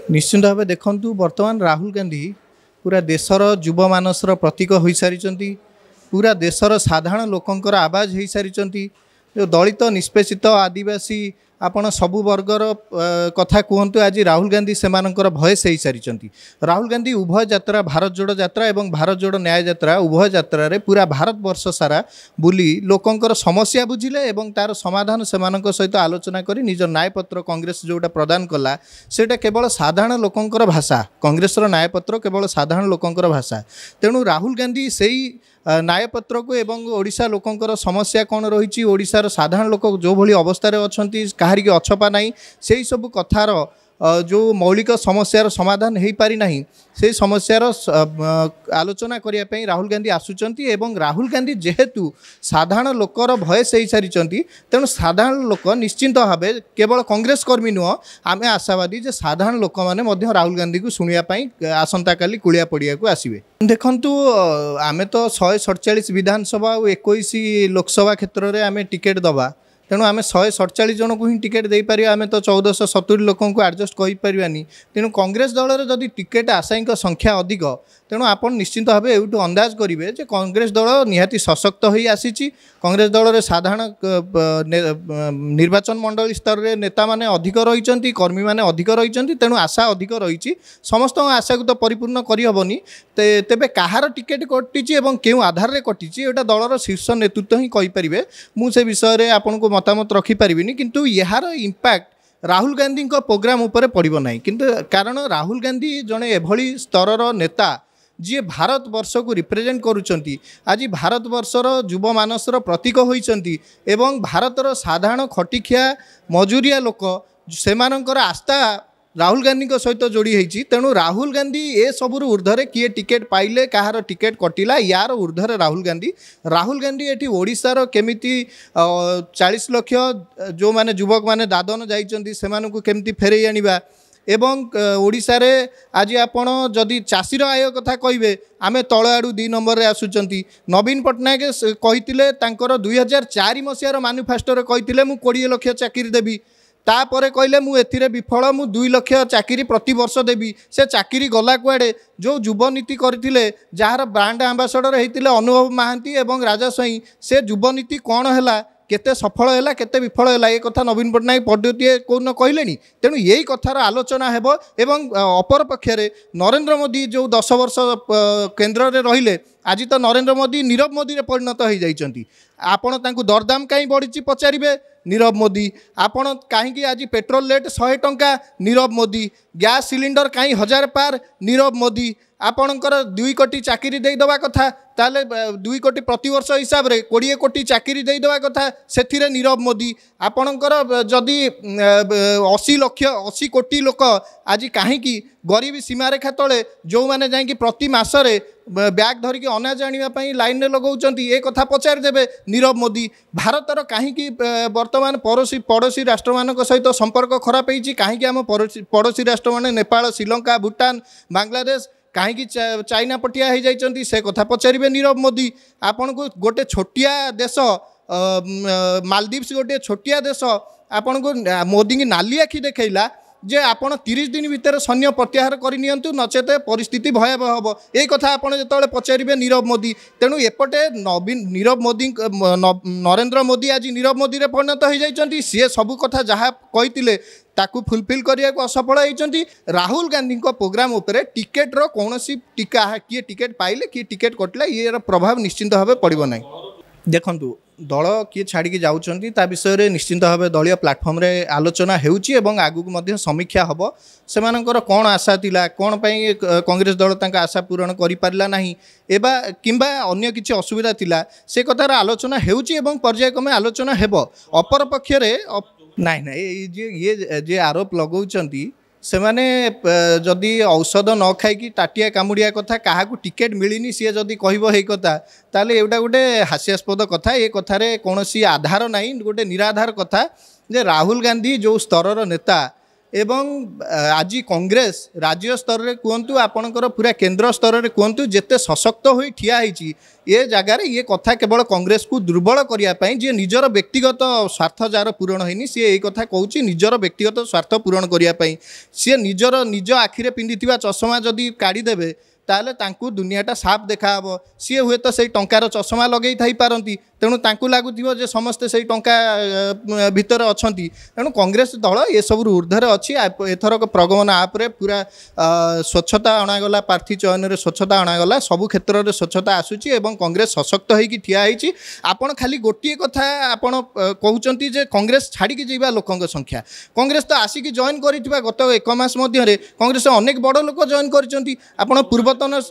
निश्चित भाव देखु बर्तमान राहुल गांधी पूरा देशर युव मानसर प्रतीक हो सारी पूरा देशर साधारण लोकंकर आवाज हो सारी जो दलित निष्पेषित आदिवासी आपण सबु वर्गर कथा कहतु आज राहुल गांधी से भयस हो सारी राहुल गांधी उभय यात्रा भारत जोड़ यात्रा एवं भारत जोड़ न्याय यात्रा उभय यात्रा रे पूरा भारत वर्ष सारा बुली लोकंकर समस्या बुझिले एवं तार समाधान से सहित आलोचना करी निज न्यायपत्र कांग्रेस जोटा प्रदान कला सेटा केवल साधारण लोकंकर भाषा कांग्रेसर न्यायपत्र केवल साधारण लोकंकर भाषा तेणु राहुल गांधी से न्यायपत्र को एवं ओडिशा लोकंकर समस्या कौन रही ओडिशार साधारण लोक जो भली अवस्था अच्छा कहार की अछपा नहीं से सब कथार जो मौलिक समस्यार समाधान हो पारि नहीं से समस्यार आलोचना करने राहुल गांधी आसुचंती एवं राहुल गांधी जेहेतु साधारण लोकर भयस हो सारी तेणु साधारण लोक निश्चिंत भाव केवल कांग्रेस कर्मी नुह आम आशावादी जे साधारण लोक मैंने राहुल गांधी को शुणापी आसंता काली कुलिया पड़िया को आसवे देखु आम तो 147 विधानसभा और 21 लोकसभा क्षेत्र में आम टिकेट दबा तेणु आम 147 जन को ही टिकेट दे पार आम तो 1470 लोक आडजस्ट करें तेणु कांग्रेस दल में जदि टिकेट आशायी संख्या अधिक तेणु आप निश्चित भाव यूँ अंदाज करेंगे जे कांग्रेस दल निहाती सशक्त हो आसी कांग्रेस दल में साधारण निर्वाचन मंडल स्तर में नेता माने अधिक रही कर्मी माने अधिक रही तेणु आशा अधिक रही समस्त आशा को तो परिपूर्ण करहबनी तेबे कहार टिकेट कटिची एवं क्यों आधार में कटिची एटा दलर शीर्ष नेतृत्व ही कहींपारे मुझे विषय में आपन को मतामत रखिपारि किंतु यार इंपैक्ट राहुल गांधी प्रोग्राम उपर पड़ो ना किंतु कारण राहुल गांधी जड़े एभली स्तर नेता जी भारत वर्ष को रिप्रेजेंट करुँच आज भारत वर्षर युव मानसर प्रतीक होती एवं भारतर साधारण खटिखिया मजूरिया लोक से आस्था राहुल गांधी सहित जोड़ी होती तेणु राहुल गांधी ए सबुर ऊर्धरे किए टिकेट पाइले कहार टिकेट कटिला यार ऊर्धरे राहुल गांधी एटी ओडिशार केमिति 40 लाख जो माने युवक माने दादन जाइछन्ती सेमानकु केमिति फेरई आनिबा एवं ओडिशा रे आज आपण जदि चाषीर आय कथा कहे आमे तल आड़ू 2 नंबर रे आसुचंती नवीन पट्टनायक कहितिले तांकर 2004 मसीहार मैनिफेस्टो कहितिले मु 20 लाख चाकरी देबी तापर कहले मु एथिरे विफल मु 2 लाख चाकरी प्रति वर्ष देवी से चाकरी गला कुआडे जो युवनीति करथिले जार ब्रांड एम्बेसडर होइतिले अनुभव महांती एवं राजा स्वाई से युवनीति कौन है केते सफल है केते विफल है ये कथा नवीन पट्टनायक पद्धति कौन कहले तेणु यही कथार आलोचना हेबो एवं अपर पक्षरे नरेंद्र मोदी जो 10 वर्ष केन्द्र में रहिले आज तो नरेंद्र मोदी नीरव मोदी रे परिणत हो जाइछन्ती आपण तांकु दरदाम कहीं बढ़ी पचारे नीरव मोदी आपण कहीं आज पेट्रोल रेट 100 टंका नीरव मोदी गैस सिलिंडर कहीं 1000 पार नीरव मोदी आपणकर 2 कोटी चाकरी देदेवा कथा ताले 2 कोटी प्रति वर्ष हिसाब रे 20 कोटी चाकरी देदेवा कथा से नीरव मोदी आपणकर जदि 80 कोटी लोक आज कहीं गरीबी सीमारेखा तले जो मैंने जाकि प्रति मासरे बैग धरिकी अनाज आने लाइन में लगाउछन्ती ए कथा पचारि देबे नीरव मोदी भारतर कहीं वर्तमान पड़ोशी राष्ट्र मानक सहित संपर्क खराब होती कहीं आम पड़ोशी राष्ट्र माने नेपाल श्रीलंका भूटान बांग्लादेश कहीं चाइना पटिया हो जाइछन्ती से कथा पचारे नीरव मोदी आपन को गोटे छोटिया देश मालदीव्स गोटे छोटिया देश आपन को मोदी की नाली आखि देखैला जे आपण 30 दिन भितर सैन्य प्रत्याहार करनियंतु नचेत परिस्थिति भयावह हम ये कथा आपड़ जो पचारे नीरव मोदी तेणु एपटे नवीन नीरव मोदी नरेंद्र मोदी आज नीरव मोदी रे परिणत हो जाइछन्ती सी सबु कथा जहाँ कही ताकू फुलफिल करने को असफल होती राहुल गांधी प्रोग्राम उपरे टिकेट रो कौनसी टिका किए टिकेट पाइले किए टिकेट कटिला ये प्रभाव निश्चिंत भाव पड़ो ना देखु दल किए छाड़ी जाऊँगी ता विषय निश्चिंत भाव दलीय प्लाटफर्म रे आलोचना होउची एवं आगू समीक्षा हम से कौन आशा थिला कौन पाई कांग्रेस दल तांका आशा पूरण करि पारला नाही एबा किंबा अन्य किछि असुविधा थिला से कथार आलोचना होउची एवं पर्यायक्रमे आलोचना हेबो अपर पक्षरे नाई ये जे आरोप लगाउछन्ती से माने जदि औषध न खाई टाटिया कामुड़िया कथा क्या टिकेट मिलनी सी जदि कहब हे कथा ताले एटा गोटे हास्यास्पद कथा ये कथार कौन आधार ना गोटे निराधार कथा जे राहुल गांधी जो स्तर नेता एवं आज कांग्रेस राज्य स्तर में कहतु आपणकर पूरा केन्द्र स्तर में कहतु जिते सशक्त हो ठिया होती ए जगार ये कथा केवल कांग्रेस को दुर्बल करने जी निजर व्यक्तिगत स्वार्थ जार पूरण होनी सी यही कथा कहूँ निजर व्यक्तिगत स्वार्थ पूरण करने सी निजर निज आखिरे पिंधि चषमा जदि काढ़ीदेवे ताले तांकू दुनियाटा साफ देखा सी हुए तो से टंकार चषमा लगे थी पारती तेणु तांकू लगुव जे समस्ते से टंका भितर अच्छा तेणु कांग्रेस दल ये सब ऊर्ध्वे अच्छी एथरक प्रगमन आप्रे पूरा स्वच्छता अणागला प्रार्थी चयन में स्वच्छता अणागला सबु क्षेत्र में स्वच्छता आसूची एवं कांग्रेस सशक्त होगी ठिया होती आपण खाली गोटे कथा आपण कहते जे कांग्रेस छाड़ी जावा लोकों संख्या कांग्रेस तो आसिक जॉइन कर गत एक मास मध्य कांग्रेस अनेक बड़ लोक जॉइन कर पूर्वतन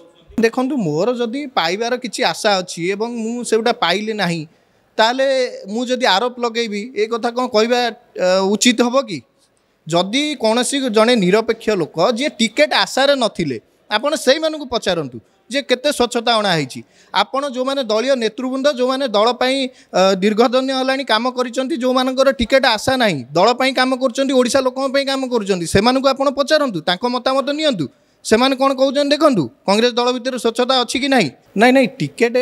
देखु मोर जदि पाइबार किसी आशा अच्छी एवं मुझे पाइली ना ताले मुझे आरोप लगेबी ए कथा कौन कहवा उचित हम कि जदि कौन जड़े निरपेक्ष लोक जी टिकेट आशार नथिले आपण से पचारतु जे केते स्वच्छता अणाई आपण जो मैंने दलीय नेतृवृंद जो मैंने दल दीर्घदिन है कम कर जो मानकर टिकेट आशा ना दल कम कर लोक कम कर पचारतु मतामत नियंतु से कौन कहते देखूँ कांग्रेस दल भितर स्वच्छता अच्छी कि नहीं नहीं नहीं टिकेट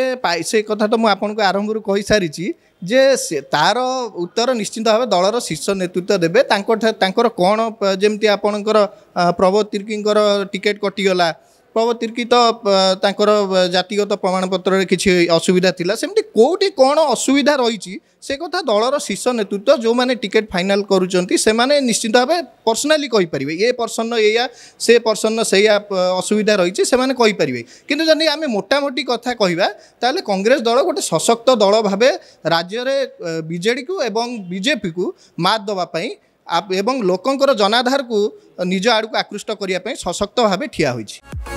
से कथा तो मुझे आरंभ कही सारी जे से तार उत्तर निश्चित भाव दलर शीर्ष नेतृत्व देवे कौन जमती आपणकर प्रबोध तिर्कींकर टिकेट कटिगला प्रबोध तिर्की तो जातिगत प्रमाणपत्र किसी असुविधा थिला सेमती कोटी कौन असुविधा रही से कथा दलर शीर्ष नेतृत्व जो मैंने टिकेट फाइनाल करुँच से मैंने निश्चित भाव पर्सनाली कहीपर ये पर्सन या से पर्सन से असुविधा रही से मैंने कहीपर किंतु जदि आम मोटामोटी कथा कहवा ताले कांग्रेस दल गोटे सशक्त दल भाव राज्य में बीजेडी को एवं बीजेपी को मात देवाई एवं लोकंकर जनाधार को निज आड़ को आकृष्ट करने सशक्त भाव ठिया होइछि।